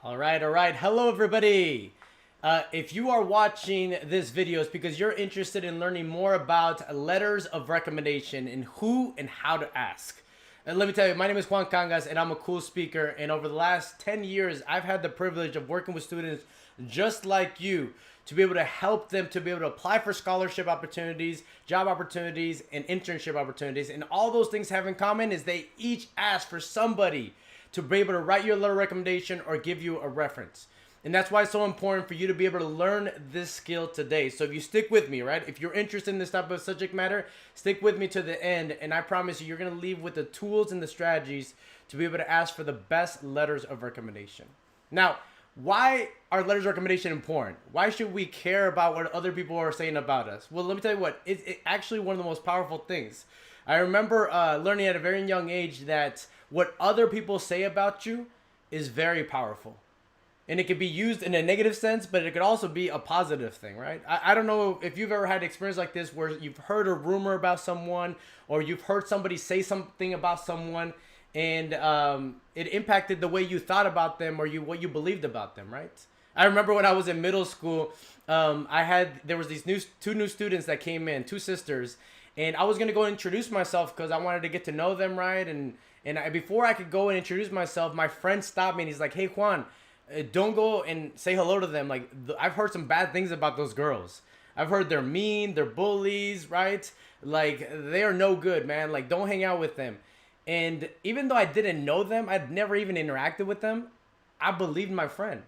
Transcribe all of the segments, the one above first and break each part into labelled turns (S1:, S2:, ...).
S1: All right, all right. Hello, everybody. If you are watching this video, it's because you're interested in learning more about letters of recommendation and who and how to ask. And let me tell you, my name is Juan Cangas, and I'm a cool speaker. And over the last 10 years, I've had the privilege of working with students just like you to be able to help them to be able to apply for scholarship opportunities, job opportunities, and internship opportunities. And all those things have in common is they each ask for somebody to be able to write you a letter of recommendation or give you a reference. And that's why it's so important for you to be able to learn this skill today. So if you stick with me, right? If you're interested in this type of subject matter, stick with me to the end. And I promise you, you're going to leave with the tools and the strategies to be able to ask for the best letters of recommendation. Now, why are letters of recommendation important? Why should we care about what other people are saying about us? Well, let me tell you what, it's actually one of the most powerful things. I remember learning at a very young age that what other people say about you is very powerful. And it could be used in a negative sense, but it could also be a positive thing, right? I don't know if you've ever had an experience like this where you've heard a rumor about someone or you've heard somebody say something about someone and it impacted the way you thought about them or what you believed about them, right? I remember when I was in middle school, there was these two new students that came in, two sisters, and I was gonna go introduce myself because I wanted to get to know them, right? Before I could go and introduce myself, my friend stopped me and he's like, "Hey Juan, don't go and say hello to them. Like I've heard some bad things about those girls. I've heard they're mean, they're bullies, right? Like they are no good, man. Like don't hang out with them." And even though I didn't know them, I'd never even interacted with them, I believed my friend.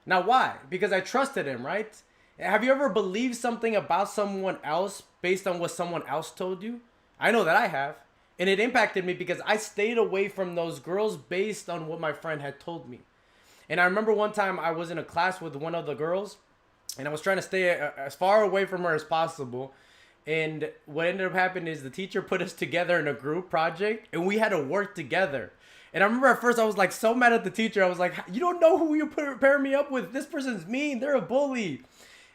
S1: Now why? Because I trusted him, right? Have you ever believed something about someone else based on what someone else told you? I know that I have. And it impacted me because I stayed away from those girls based on what my friend had told me. And I remember one time I was in a class with one of the girls and I was trying to stay as far away from her as possible. And what ended up happening is the teacher put us together in a group project and we had to work together. And I remember at first I was like so mad at the teacher. I was like, "You don't know who you pair me up with. This person's mean. They're a bully."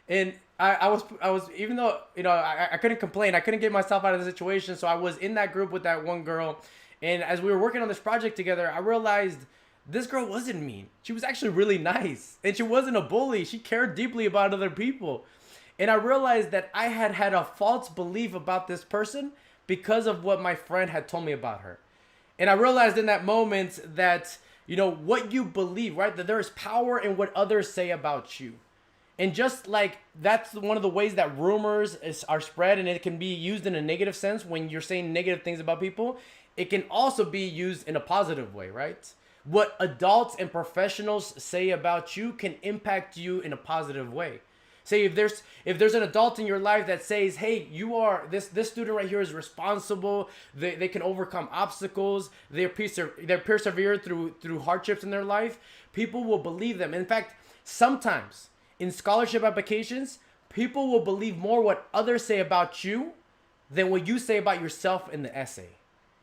S1: And I was even though, I couldn't complain. I couldn't get myself out of the situation. So I was in that group with that one girl. And as we were working on this project together, I realized this girl wasn't mean. She was actually really nice. And she wasn't a bully. She cared deeply about other people. And I realized that I had had a false belief about this person because of what my friend had told me about her. And I realized in that moment that, what you believe, right? That there is power in what others say about you. And just like that's one of the ways that rumors are spread, and it can be used in a negative sense when you're saying negative things about people, it can also be used in a positive way, right? What adults and professionals say about you can impact you in a positive way. Say if there's an adult in your life that says, "Hey, you are this student right here is responsible. They can overcome obstacles. They persevere through hardships in their life." People will believe them. In fact, sometimes in scholarship applications, people will believe more what others say about you than what you say about yourself in the essay.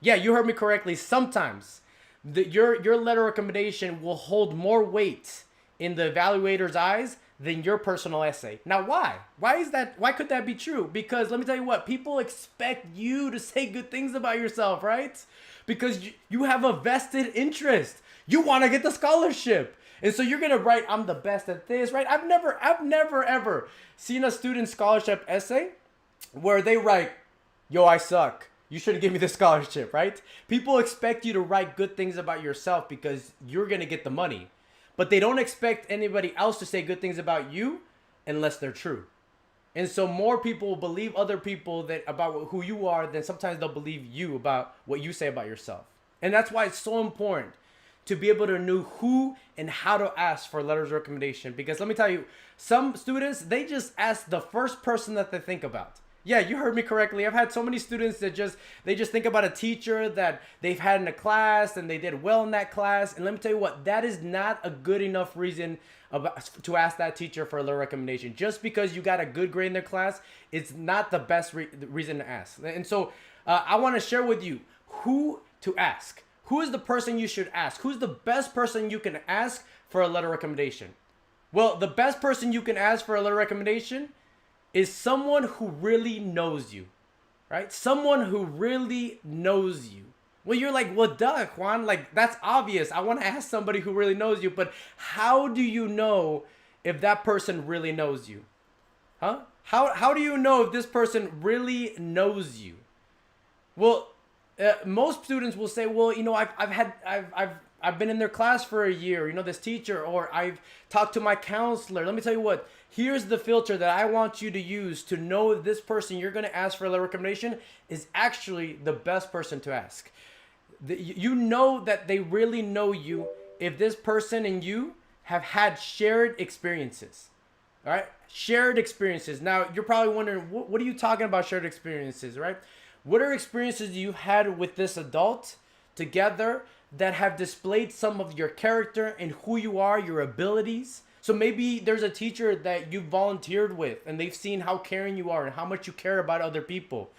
S1: Yeah, you heard me correctly. Sometimes your letter of recommendation will hold more weight in the evaluator's eyes than your personal essay. Now, why? Why is that? Why could that be true? Because let me tell you what, people expect you to say good things about yourself, right? Because you have a vested interest. You want to get the scholarship. And so you're going to write, "I'm the best at this," right? I've never ever seen a student scholarship essay where they write, "Yo, I suck. You shouldn't give me the scholarship," right? People expect you to write good things about yourself because you're going to get the money. But they don't expect anybody else to say good things about you unless they're true. And so more people will believe other people about who you are than sometimes they'll believe you about what you say about yourself. And that's why it's so important to be able to know who and how to ask for letters of recommendation. Because let me tell you, some students, they just ask the first person that they think about. Yeah, you heard me correctly. I've had so many students that they just think about a teacher that they've had in a class and they did well in that class. And let me tell you what, that is not a good enough reason to ask that teacher for a letter recommendation. Just because you got a good grade in their class, it's not the best reason to ask. And so I want to share with you who to ask. Who is the person you should ask? Who's the best person you can ask for a letter recommendation? Well, the best person you can ask for a letter recommendation is someone who really knows you, right? Someone who really knows you. Well, you're like, well, duh, Juan, like that's obvious. I want to ask somebody who really knows you, but how do you know if that person really knows you? Huh? How do you know if this person really knows you? Well, most students will say, well, I've been in their class for a year, this teacher, or I've talked to my counselor. Let me tell you what, here's the filter that I want you to use to know this person you're going to ask for a letter of recommendation is actually the best person to ask. You know that they really know you if this person and you have had shared experiences. All right, shared experiences. Now, you're probably wondering, what are you talking about shared experiences, right? What are experiences you've had with this adult together that have displayed some of your character and who you are, your abilities? So maybe there's a teacher that you volunteered with and they've seen how caring you are and how much you care about other people.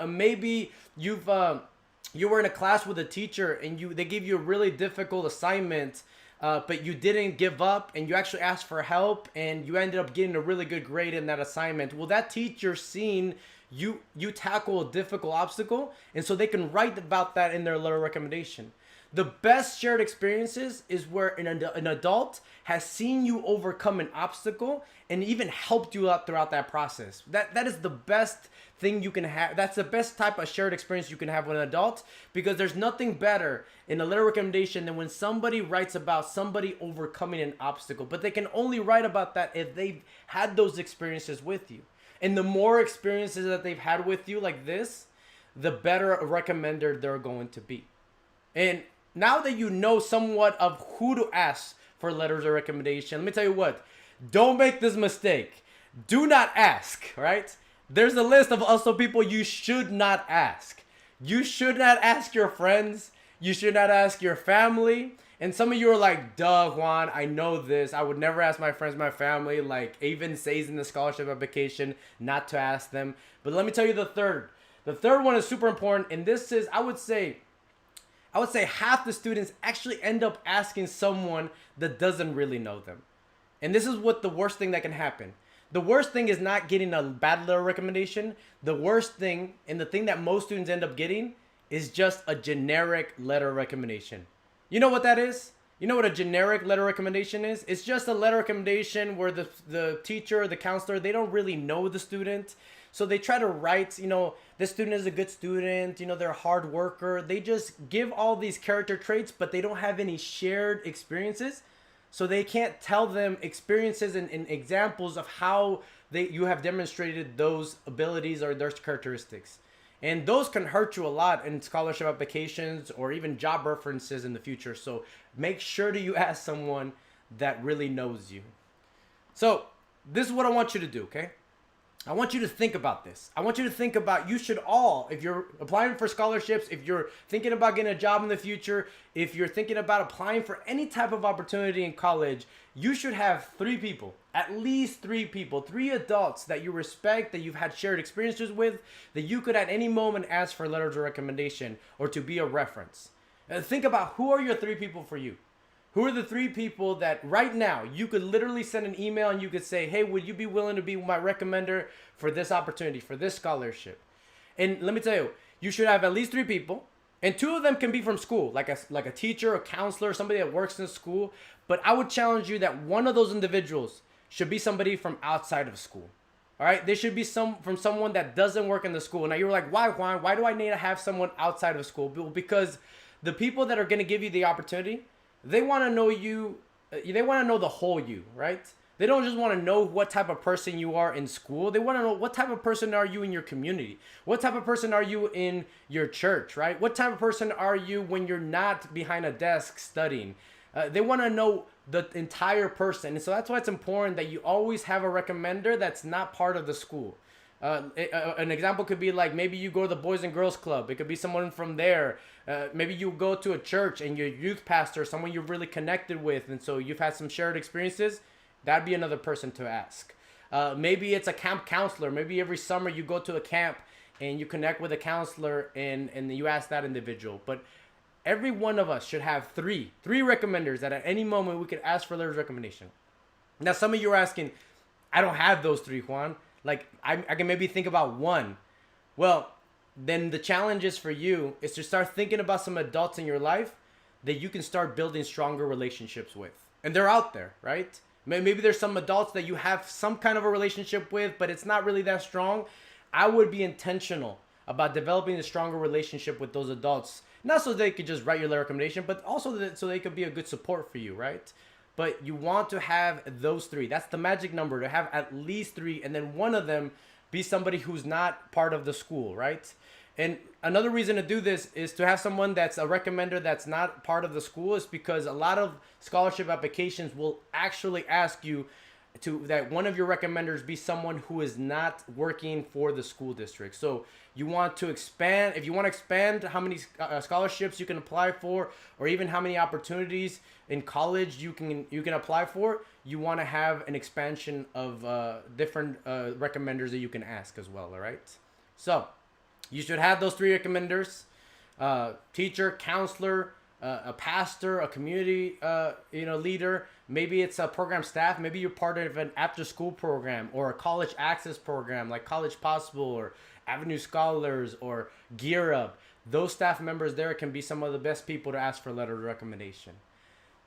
S1: Maybe you were in a class with a teacher and they gave you a really difficult assignment, but you didn't give up and you actually asked for help and you ended up getting a really good grade in that assignment. Well, that teacher seen you tackle a difficult obstacle, and so they can write about that in their letter of recommendation. The best shared experiences is where an adult has seen you overcome an obstacle and even helped you out throughout that process. That is the best thing you can have. That's the best type of shared experience you can have with an adult, because there's nothing better in a letter of recommendation than when somebody writes about somebody overcoming an obstacle. But they can only write about that if they've had those experiences with you. And the more experiences that they've had with you like this, the better a recommender they're going to be. And now that you know somewhat of who to ask for letters of recommendation, let me tell you what, don't make this mistake. Do not ask, right? There's a list of also people you should not ask. You should not ask your friends. You should not ask your family. And some of you are like, duh, Juan, I know this. I would never ask my friends, my family. Like, it even says in the scholarship application not to ask them. But let me tell you the third. The third one is super important. And this is, I would say half the students actually end up asking someone that doesn't really know them. And this is what the worst thing that can happen. The worst thing is not getting a bad letter recommendation. The worst thing, and the thing that most students end up getting, is just a generic letter recommendation. You know what that is? You know what a generic letter recommendation is? It's just a letter recommendation where the teacher or the counselor, they don't really know the student. So they try to write, this student is a good student, they're a hard worker. They just give all these character traits, but they don't have any shared experiences. So they can't tell them experiences and examples of how you have demonstrated those abilities or those characteristics. And those can hurt you a lot in scholarship applications or even job references in the future. So make sure that you ask someone that really knows you. So this is what I want you to do, okay? I want you to think about this. I want you to think about, you should all, if you're applying for scholarships, if you're thinking about getting a job in the future, if you're thinking about applying for any type of opportunity in college, you should have 3 people, at least 3 people, 3 adults that you respect, that you've had shared experiences with, that you could at any moment ask for letters of recommendation or to be a reference. Think about, who are your 3 people for you? Who are the 3 people that right now you could literally send an email and you could say, hey, would you be willing to be my recommender for this opportunity, for this scholarship? And let me tell you, you should have at least 3 people. And 2 of them can be from school, like a teacher, a counselor, somebody that works in school. But I would challenge you that one of those individuals should be somebody from outside of school. All right, they should be from someone that doesn't work in the school. Now you're like, why, Juan? Why do I need to have someone outside of school? Because the people that are going to give you the opportunity, they want to know you. They want to know the whole you, right? They don't just want to know what type of person you are in school. They want to know what type of person are you in your community? What type of person are you in your church, right? What type of person are you when you're not behind a desk studying? They want to know the entire person. And so that's why it's important that you always have a recommender that's not part of the school. An example could be like, maybe you go to the Boys and Girls Club. It could be someone from there. Maybe you go to a church and your youth pastor, someone you're really connected with, and so you've had some shared experiences. That'd be another person to ask. Maybe it's a camp counselor. Maybe every summer you go to a camp and you connect with a counselor and you ask that individual. But every one of us should have three recommenders that at any moment we could ask for letters of recommendation. Now, some of you are asking, I don't have those 3, Juan. Like, I can maybe think about one. Well, then the challenge is for you is to start thinking about some adults in your life that you can start building stronger relationships with. And they're out there, right? Maybe there's some adults that you have some kind of a relationship with, but it's not really that strong. I would be intentional about developing a stronger relationship with those adults, not so they could just write your letter of recommendation, but also so they could be a good support for you, right? But you want to have those three. That's the magic number, to have at least three, and then one of them be somebody who's not part of the school, right? And another reason to do this is to have someone that's a recommender that's not part of the school, is because a lot of scholarship applications will actually ask you that one of your recommenders be someone who is not working for the school district. So you want to expand, if you want to expand how many scholarships you can apply for, or even how many opportunities in college you can apply for, you want to have an expansion of different recommenders that you can ask as well. All right, so you should have those three recommenders: teacher, counselor, a pastor, a community leader. Maybe it's a program staff. Maybe you're part of an after-school program or a college access program like College Possible or Avenue Scholars or Gear Up. Those staff members there can be some of the best people to ask for a letter of recommendation.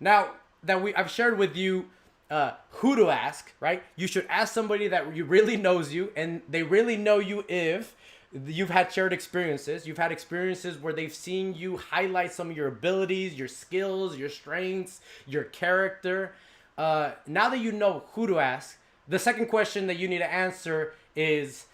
S1: Now that I've shared with you who to ask, right? You should ask somebody that really knows you, and they really know you if you've had shared experiences. You've had experiences where they've seen you highlight some of your abilities, your skills, your strengths, your character. Now that you know who to ask, the second question that you need to answer is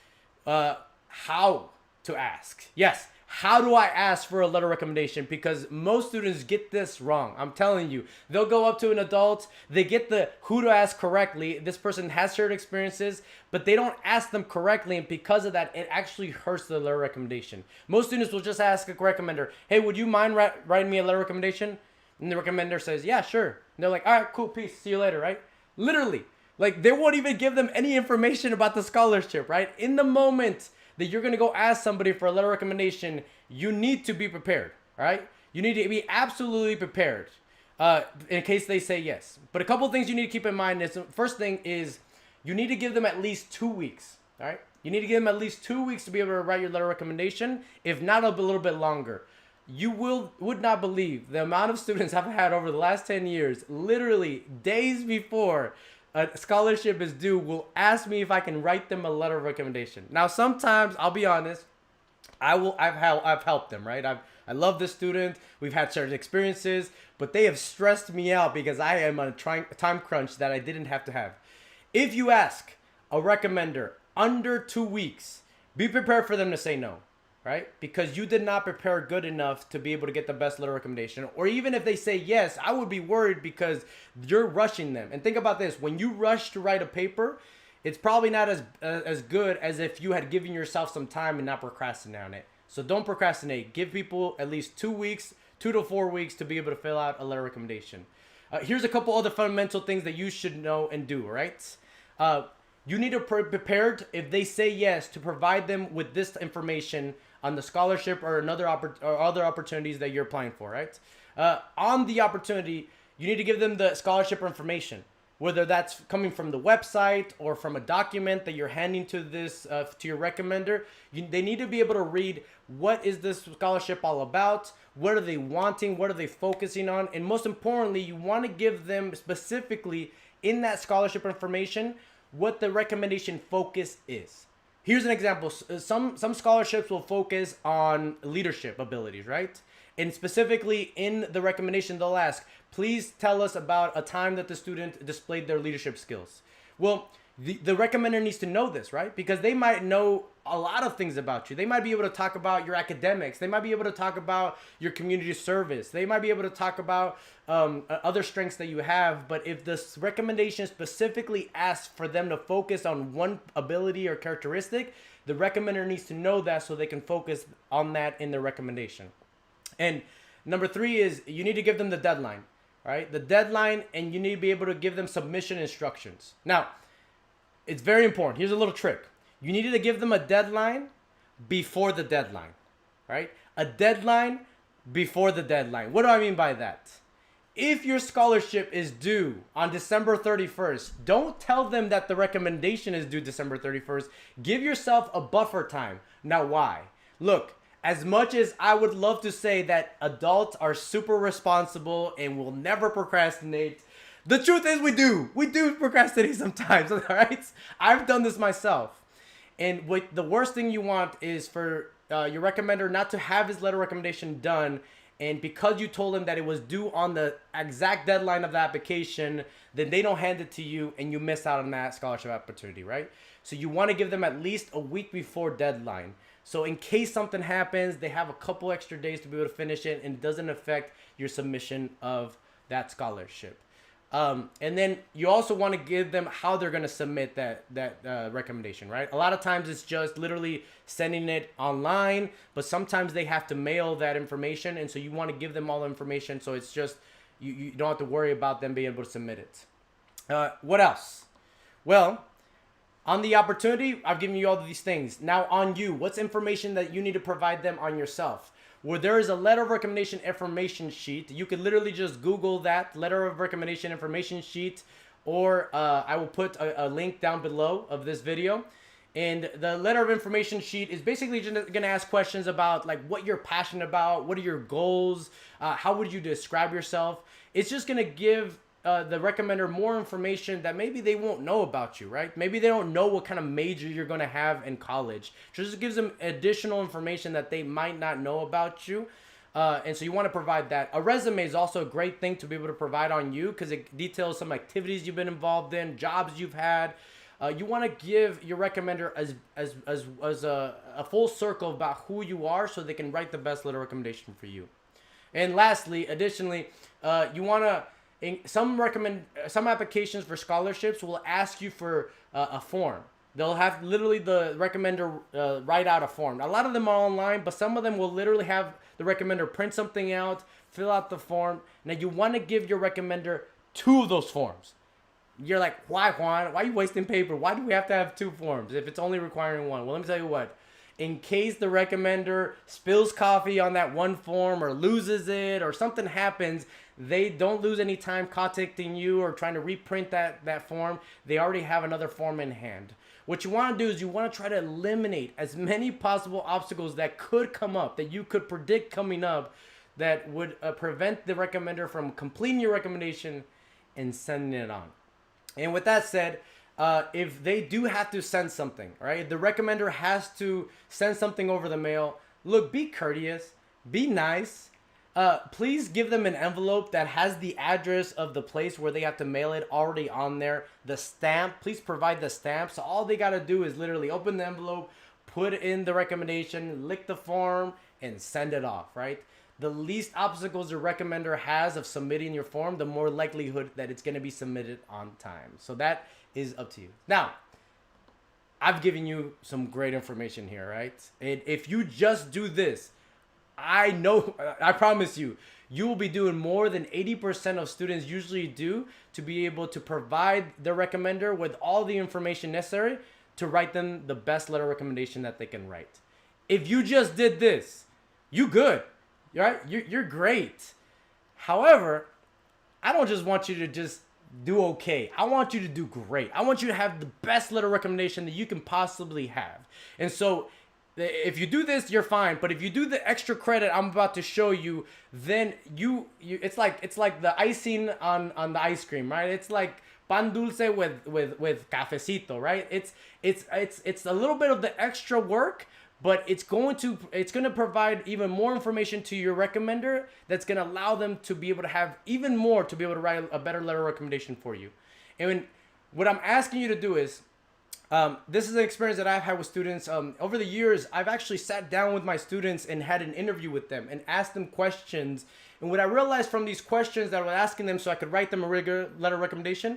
S1: how to ask. Yes, how do I ask for a letter of recommendation? Because most students get this wrong. I'm telling you, they'll go up to an adult, they get the who to ask correctly. This person has shared experiences, but they don't ask them correctly, and because of that, it actually hurts the letter of recommendation. Most students will just ask a recommender, hey, would you mind writing me a letter of recommendation? And the recommender says, yeah, sure. And they're like, all right, cool, peace, see you later, right? Literally, like they won't even give them any information about the scholarship, right? In the moment that you're going to go ask somebody for a letter of recommendation, you need to be prepared, all right? You need to be absolutely prepared in case they say yes. But a couple of things you need to keep in mind is, first thing is you need to give them at least 2 weeks, all right? You need to give them at least 2 weeks to be able to write your letter of recommendation, if not a little bit longer. You would not believe the amount of students I've had over the last 10 years, literally days before a scholarship is due, will ask me if I can write them a letter of recommendation. Now, sometimes, I'll be honest, I've helped them, right? I love this student. We've had certain experiences, but they have stressed me out because I am on a time crunch that I didn't have to have. If you ask a recommender under 2 weeks, be prepared for them to say no, right? Because you did not prepare good enough to be able to get the best letter of recommendation. Or even if they say yes, I would be worried because you're rushing them. And think about this: when you rush to write a paper, it's probably not as good as if you had given yourself some time and not procrastinated on it. So don't procrastinate. Give people at least 2 weeks, 2 to 4 weeks to be able to fill out a letter of recommendation. Here's a couple other fundamental things that you should know and do, right? You need to be prepared, if they say yes, to provide them with this information on the scholarship or other opportunities that you're applying for, right? On the opportunity, you need to give them the scholarship information, whether that's coming from the website or from a document that you're handing to your recommender. They need to be able to read, what is this scholarship all about? What are they wanting? What are they focusing on? And most importantly, you want to give them specifically in that scholarship information what the recommendation focus is. Here's an example. Some scholarships will focus on leadership abilities, right? And specifically in the recommendation, they'll ask, please tell us about a time that the student displayed their leadership skills. Well, the recommender needs to know this, right? Because they might know a lot of things about you. They might be able to talk about your academics. They might be able to talk about your community service. They might be able to talk about other strengths that you have. But if this recommendation specifically asks for them to focus on one ability or characteristic, the recommender needs to know that so they can focus on that in their recommendation. And number 3 is you need to give them the deadline, right? The deadline, and you need to be able to give them submission instructions. Now, it's very important. Here's a little trick. You need to give them a deadline before the deadline, right? A deadline before the deadline. What do I mean by that? If your scholarship is due on December 31st, don't tell them that the recommendation is due December 31st. Give yourself a buffer time. Now, why? Look, as much as I would love to say that adults are super responsible and will never procrastinate, the truth is we do. We do procrastinate sometimes, all right? I've done this myself. And what the worst thing you want is for your recommender not to have his letter recommendation done, and because you told him that it was due on the exact deadline of the application, then they don't hand it to you and you miss out on that scholarship opportunity, right? So you want to give them at least a week before deadline. So in case something happens, they have a couple extra days to be able to finish it and it doesn't affect your submission of that scholarship. And then you also want to give them how they're going to submit that recommendation, right? A lot of times it's just literally sending it online, but sometimes they have to mail that information. And so you want to give them all the information. So it's just, you don't have to worry about them being able to submit it. What else? Well, on the opportunity, I've given you all of these things. Now on you, what's information that you need to provide them on yourself? Where there is a letter of recommendation information sheet, you can literally just Google that letter of recommendation information sheet, or I will put a link down below of this video. And the letter of information sheet is basically going to ask questions about like what you're passionate about, what are your goals, how would you describe yourself. It's just going to give the recommender more information that maybe they won't know about you, right? Maybe they don't know what kind of major you're going to have in college. Just gives them additional information that they might not know about you. And so you want to provide that. A resume is also a great thing to be able to provide on you because it details some activities you've been involved in, jobs you've had. You want to give your recommender as a full circle about who you are so they can write the best letter recommendation for you. And lastly, additionally, you want to some applications for scholarships will ask you for a form. They'll have literally the recommender write out a form. A lot of them are online, but some of them will literally have the recommender print something out, fill out the form. Now you want to give your recommender 2 of those forms. You're like, why, Juan? Why are you wasting paper? Why do we have to have 2 forms if it's only requiring 1? Well, let me tell you what. In case the recommender spills coffee on that one form or loses it or something happens, they don't lose any time contacting you or trying to reprint that form. They already have another form in hand. What you want to do is you want to try to eliminate as many possible obstacles that could come up, that you could predict coming up, that would prevent the recommender from completing your recommendation and sending it on. And with that said, if they do have to send something, right? The recommender has to send something over the mail. Look, be courteous, be nice. Please give them an envelope that has the address of the place where they have to mail it already on there. The stamp, please provide the stamp. So all they got to do is literally open the envelope, put in the recommendation, lick the form, and send it off, right? The least obstacles the recommender has of submitting your form, the more likelihood that it's going to be submitted on time. So that is up to you. Now, I've given you some great information here, right? And if you just do this, I know, I promise you, you will be doing more than 80% of students usually do to be able to provide the recommender with all the information necessary to write them the best letter recommendation that they can write. If you just did this, you good, right? You're great. However, I don't just want you to just do okay. I want you to do great. I want you to have the best letter recommendation that you can possibly have. And so if you do this, you're fine. But if you do the extra credit I'm about to show you, then you it's like the icing on the ice cream, right? It's like pan dulce with cafecito, right? It's a little bit of the extra work, but it's going to provide even more information to your recommender that's going to allow them to be able to have even more to be able to write a better letter recommendation for you. And what I'm asking you to do is, this is an experience that I've had with students. Over the years, I've actually sat down with my students and had an interview with them and asked them questions. And what I realized from these questions that I was asking them so I could write them a regular letter recommendation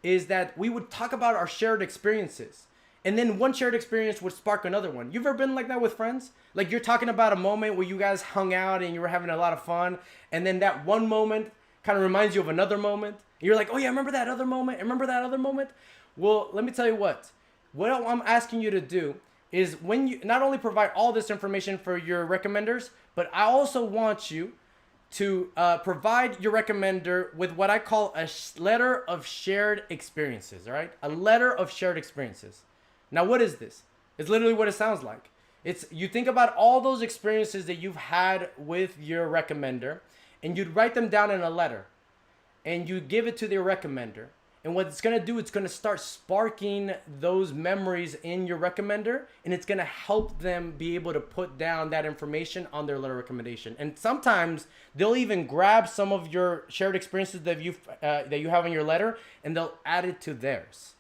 S1: is that we would talk about our shared experiences. And then one shared experience would spark another one. You've ever been like that with friends? Like you're talking about a moment where you guys hung out and you were having a lot of fun. And then that one moment kind of reminds you of another moment. You're like, oh yeah, remember that other moment? Remember that other moment? Well, let me tell you what I'm asking you to do is when you not only provide all this information for your recommenders, but I also want you to provide your recommender with what I call a letter of shared experiences, all right? A letter of shared experiences. Now, what is this? It's literally what it sounds like. It's, you think about all those experiences that you've had with your recommender, and you'd write them down in a letter, and you give it to their recommender. And what it's going to do, it's going to start sparking those memories in your recommender, and it's going to help them be able to put down that information on their letter recommendation. And sometimes they'll even grab some of your shared experiences that you have in your letter, and they'll add it to theirs.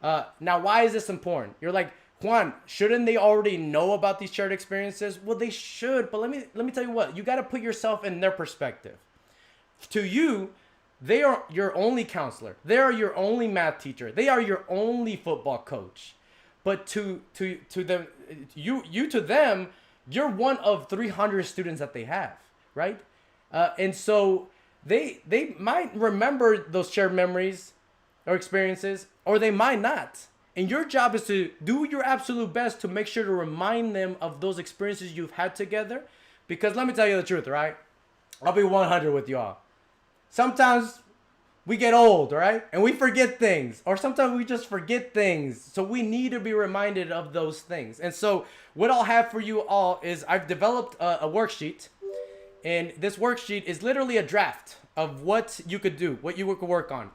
S1: Now, why is this important? You're like, Juan, shouldn't they already know about these shared experiences? Well, they should, but let me tell you what, you got to put yourself in their perspective. To you, they are your only counselor. They are your only math teacher. They are your only football coach. But to them, you to them, you're one of 300 students that they have, right? And so they might remember those shared memories or experiences, or they might not. And your job is to do your absolute best to make sure to remind them of those experiences you've had together. Because let me tell you the truth, right? I'll be 100 with y'all. Sometimes we get old, right? And we forget things. Or sometimes we just forget things. So we need to be reminded of those things. And so what I'll have for you all is I've developed a worksheet. And this worksheet is literally a draft of what you could do, what you could work on.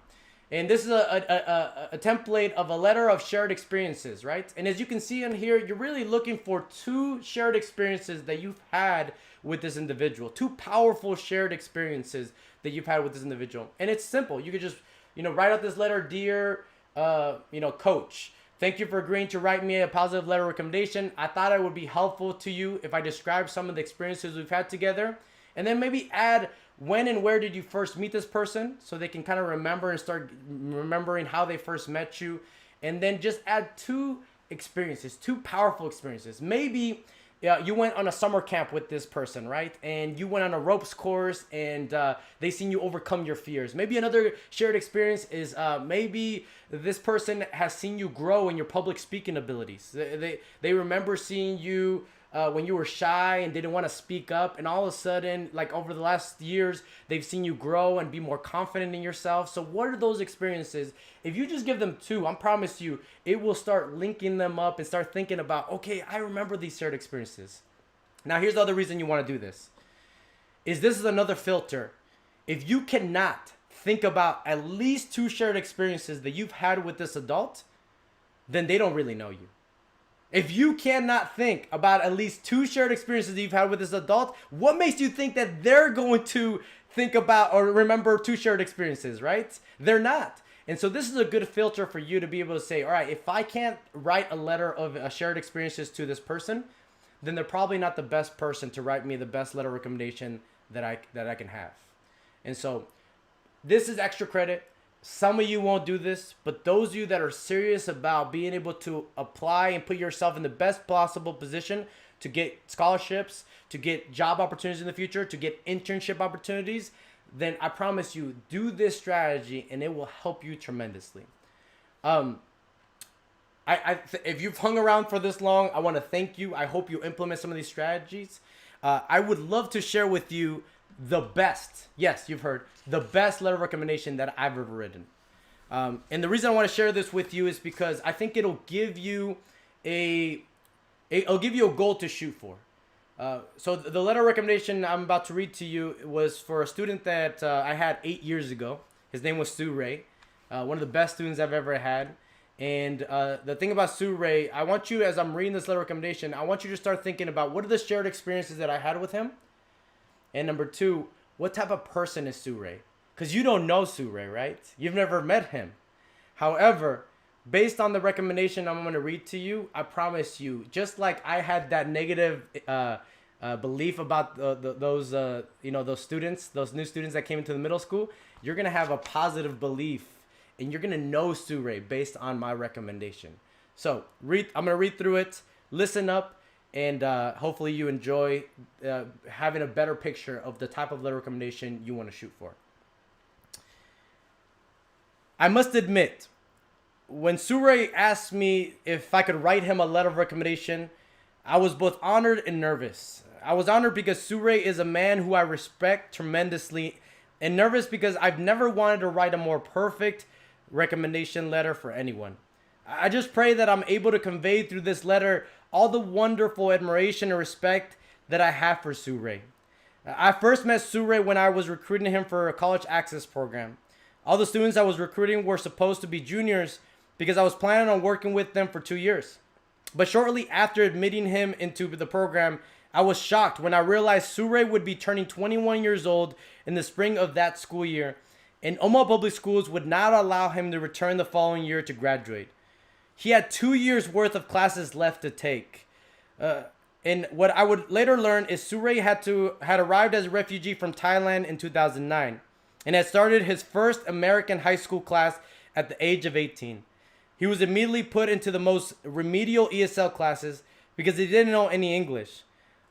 S1: And this is a template of a letter of shared experiences, right? And as you can see in here, you're really looking for 2 shared experiences that you've had with this individual. 2 powerful shared experiences that you've had with this individual. And it's simple. You could just, write out this letter, dear, coach. Thank you for agreeing to write me a positive letter recommendation. I thought it would be helpful to you if I described some of the experiences we've had together. And then maybe add when and where did you first meet this person, so they can kind of remember and start remembering how they first met you. And then just add 2 experiences, 2 powerful experiences. Maybe you went on a summer camp with this person, right? And you went on a ropes course, and they seen you overcome your fears. Maybe another shared experience is maybe this person has seen you grow in your public speaking abilities. They remember seeing you when you were shy and didn't want to speak up, and all of a sudden, like over the last years, they've seen you grow and be more confident in yourself. So what are those experiences? If you just give them 2, I promise you, it will start linking them up and start thinking about, okay, I remember these shared experiences. Now, here's the other reason you want to do this. This is another filter. If you cannot think about at least 2 shared experiences that you've had with this adult, then they don't really know you. If you cannot think about at least 2 shared experiences that you've had with this adult, what makes you think that they're going to think about or remember 2 shared experiences, right? They're not. And so this is a good filter for you to be able to say, all right, if I can't write a letter of shared experiences to this person, then they're probably not the best person to write me the best letter recommendation that I can have. And so this is extra credit. Some of you won't do this, but those of you that are serious about being able to apply and put yourself in the best possible position to get scholarships, to get job opportunities in the future, to get internship opportunities, then I promise you, do this strategy and it will help you tremendously. If you've hung around for this long, I want to thank you. I hope you implement some of these strategies. I would love to share with you the best, yes, you've heard, the best letter recommendation that I've ever written. And the reason I want to share this with you is because I think it'll give you a goal to shoot for. So the letter recommendation I'm about to read to you was for a student that I had 8 years ago. His name was Sue Ray, one of the best students I've ever had. And the thing about Sue Ray, I want you, as I'm reading this letter recommendation, I want you to start thinking about what are the shared experiences that I had with him. And number 2, what type of person is Sue Ray? Because you don't know Sue Ray, right? You've never met him. However, based on the recommendation I'm going to read to you, I promise you, just like I had that negative belief about those students, those new students that came into the middle school, you're going to have a positive belief, and you're going to know Sue Ray based on my recommendation. So I'm going to read through it, listen up, and hopefully you enjoy having a better picture of the type of letter recommendation you want to shoot for. I must admit, when Sue Ray asked me if I could write him a letter of recommendation, I was both honored and nervous. I was honored because Sue Ray is a man who I respect tremendously, and nervous because I've never wanted to write a more perfect recommendation letter for anyone. I just pray that I'm able to convey through this letter all the wonderful admiration and respect that I have for Surey. I first met Surey when I was recruiting him for a college access program. All the students I was recruiting were supposed to be juniors because I was planning on working with them for 2 years. But shortly after admitting him into the program, I was shocked when I realized Surey would be turning 21 years old in the spring of that school year, and Omaha Public Schools would not allow him to return the following year to graduate. He had 2 years worth of classes left to take. And what I would later learn is Surey had arrived as a refugee from Thailand in 2009 and had started his first American high school class at the age of 18. He was immediately put into the most remedial ESL classes because he didn't know any English.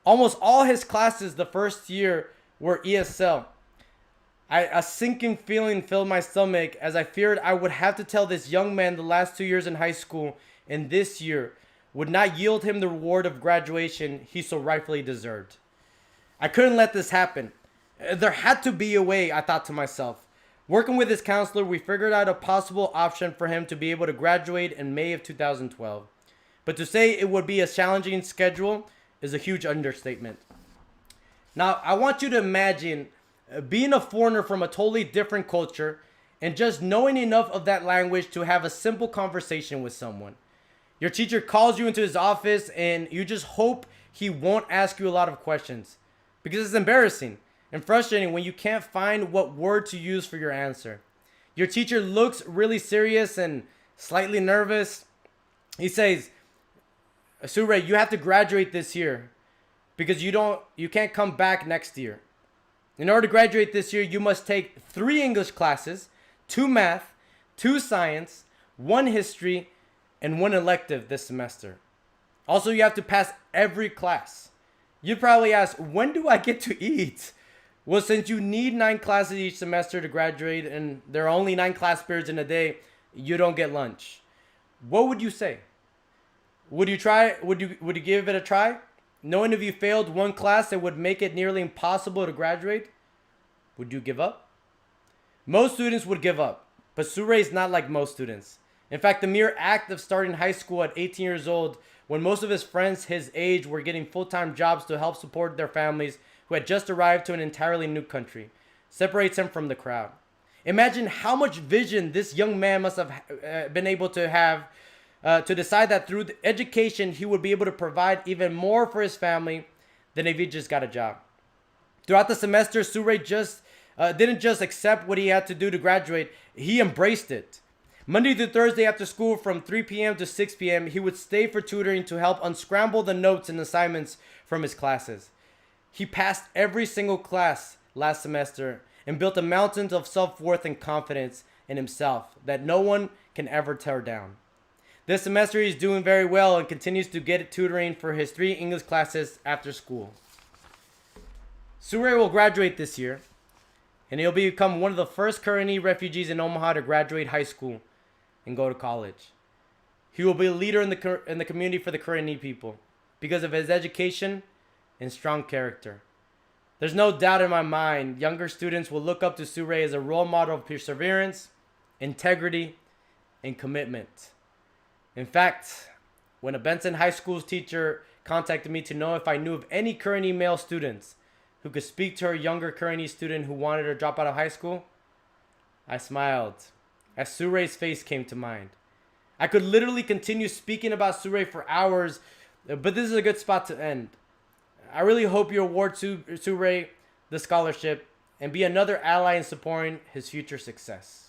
S1: Almost all his classes the first year were ESL. A sinking feeling filled my stomach as I feared I would have to tell this young man the last 2 years in high school and this year would not yield him the reward of graduation he so rightfully deserved. I couldn't let this happen. There had to be a way, I thought to myself. Working with his counselor, we figured out a possible option for him to be able to graduate in May of 2012. But to say it would be a challenging schedule is a huge understatement. Now, I want you to imagine being a foreigner from a totally different culture and just knowing enough of that language to have a simple conversation with someone. Your teacher calls you into his office and you just hope he won't ask you a lot of questions because it's embarrassing and frustrating when you can't find what word to use for your answer. Your teacher looks really serious and slightly nervous. He says, Surey, you have to graduate this year because you can't come back next year. In order to graduate this year, you must take 3 English classes, 2 math, 2 science, 1 history, and 1 elective this semester. Also, you have to pass every class. You'd probably ask, when do I get to eat? Well, since you need 9 classes each semester to graduate and there are only 9 class periods in a day, you don't get lunch. What would you say? Would you give it a try? Knowing if you failed 1 class, it would make it nearly impossible to graduate? Would you give up? Most students would give up, but Surey is not like most students. In fact, the mere act of starting high school at 18 years old, when most of his friends his age were getting full-time jobs to help support their families who had just arrived to an entirely new country, separates him from the crowd. Imagine how much vision this young man must have been able to have to decide that through education he would be able to provide even more for his family than if he just got a job. Throughout the semester, Surey didn't just accept what he had to do to graduate, he embraced it. Monday through Thursday after school from 3 p.m. to 6 p.m., he would stay for tutoring to help unscramble the notes and assignments from his classes. He passed every single class last semester and built a mountain of self-worth and confidence in himself that no one can ever tear down. This semester he's doing very well and continues to get tutoring for his 3 English classes after school. Surey will graduate this year, and he'll become one of the first Karenni refugees in Omaha to graduate high school and go to college. He will be a leader in the community for the Karenni people because of his education and strong character. There's no doubt in my mind younger students will look up to Surey as a role model of perseverance, integrity, and commitment. In fact, when a Benson High School's teacher contacted me to know if I knew of any Karenni male students who could speak to her younger Karenni student who wanted to drop out of high school, I smiled as Surey's face came to mind. I could literally continue speaking about Surey for hours, but this is a good spot to end. I really hope you award Surey the scholarship and be another ally in supporting his future success.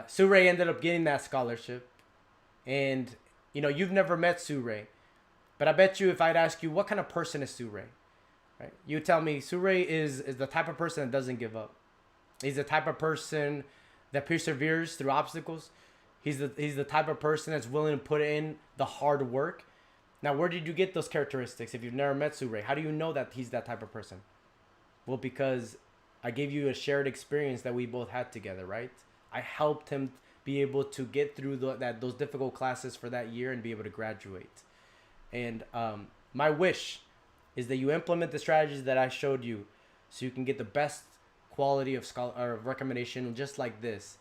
S1: Surey ended up getting that scholarship, and you've never met Surey, but I bet you if I'd ask you what kind of person is Surey, right? You tell me Surey is the type of person that doesn't give up. He's the type of person that perseveres through obstacles. He's the type of person that's willing to put in the hard work. Now, where did you get those characteristics if you've never met Surey? How do you know that he's that type of person? Well, because I gave you a shared experience that we both had together, right? I helped him be able to get through those difficult classes for that year and be able to graduate. And my wish is that you implement the strategies that I showed you so you can get the best quality of recommendation just like this,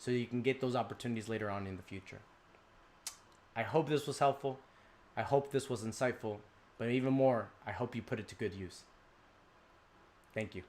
S1: so you can get those opportunities later on in the future. I hope this was helpful. I hope this was insightful. But even more, I hope you put it to good use. Thank you.